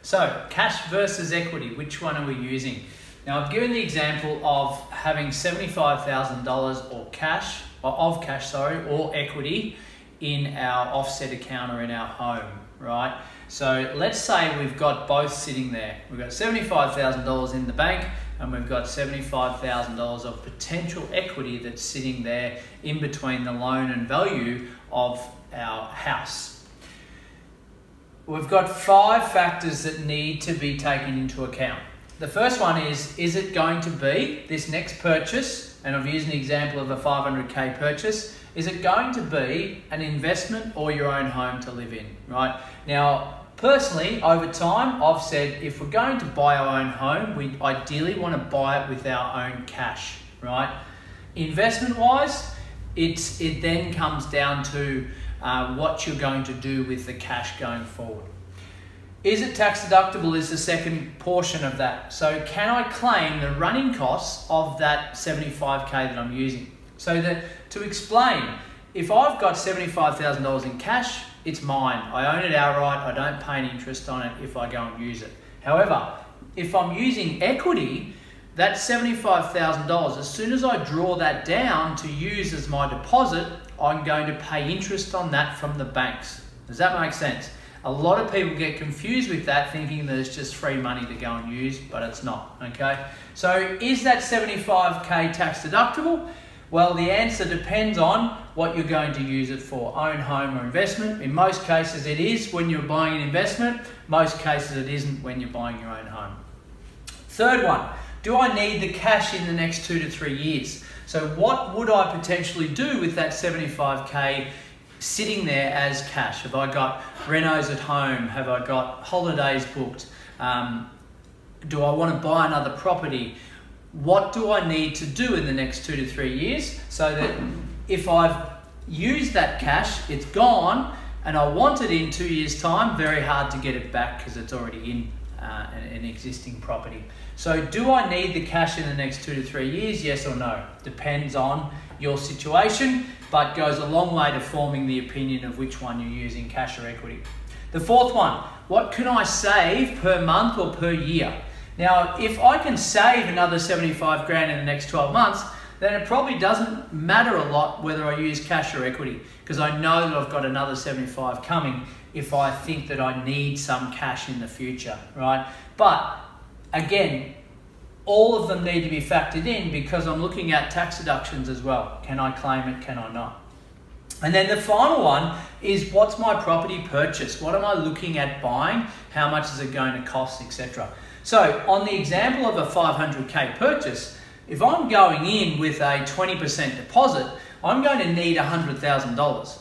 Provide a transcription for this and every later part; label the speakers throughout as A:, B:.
A: So cash versus equity, which one are we using? Now I've given the example of having $75,000 or cash, or equity in our offset account or in our home, right? So let's say we've got both sitting there. We've got $75,000 in the bank and we've got $75,000 of potential equity that's sitting there in between the loan and value of our house. We've got 5 factors that need to be taken into account. The first one is it going to be this next purchase, and I've used an example of a 500K purchase, is it going to be an investment or your own home to live in, right? Now, personally, over time, I've said if we're going to buy our own home, we ideally want to buy it with our own cash, right? Investment-wise, it then comes down to what you're going to do with the cash going forward. Is it tax deductible is the second portion of that. So can I claim the running costs of that 75K that I'm using? So to explain, if I've got $75,000 in cash, it's mine. I own it outright. I don't pay any interest on it if I go and use it. However, if I'm using equity, that $75,000, as soon as I draw that down to use as my deposit, I'm going to pay interest on that from the banks. Does that make sense? A lot of people get confused with that, thinking that it's just free money to go and use, but it's not, okay? So is that 75K tax deductible? Well, the answer depends on what you're going to use it for, own home or investment. In most cases it is when you're buying an investment, most cases it isn't when you're buying your own home. Third one, do I need the cash in the next 2 to 3 years? So what would I potentially do with that 75K sitting there as cash? Have I got renos at home? Have I got holidays booked? Do I want to buy another property? What do I need to do in the next 2 to 3 years so that if I've used that cash, it's gone, and I want it in 2 years' time, very hard to get it back because it's already in an existing property. So do I need the cash in the next 2 to 3 years? Yes or no? Depends on your situation, but goes a long way to forming the opinion of which one you're using, cash or equity. The fourth one, what can I save per month or per year? Now, if I can save another 75 grand in the next 12 months, then it probably doesn't matter a lot whether I use cash or equity, because I know that I've got another 75 coming if I think that I need some cash in the future, right? But again, all of them need to be factored in because I'm looking at tax deductions as well. Can I claim it? Can I not? And then the final one is, what's my property purchase? What am I looking at buying? How much is it going to cost, etc. So on the example of a 500K purchase, if I'm going in with a 20% deposit, I'm going to need $100,000.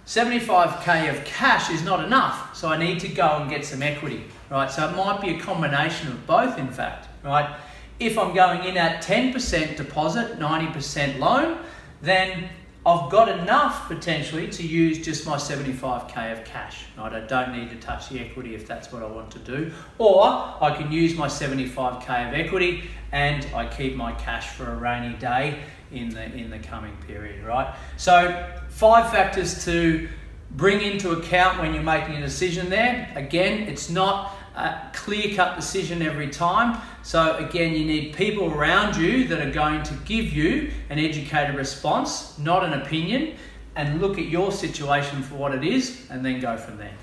A: 75K of cash is not enough, so I need to go and get some equity, right? So it might be a combination of both, in fact, right? If I'm going in at 10% deposit, 90% loan, then I've got enough potentially to use just my 75K of cash, right? I don't need to touch the equity if that's what I want to do. Or I can use my 75K of equity and I keep my cash for a rainy day in the coming period, right? So 5 factors to bring into account when you're making a decision there. Again, it's not a clear-cut decision every time. So again, you need people around you that are going to give you an educated response, not an opinion, and look at your situation for what it is and then go from there.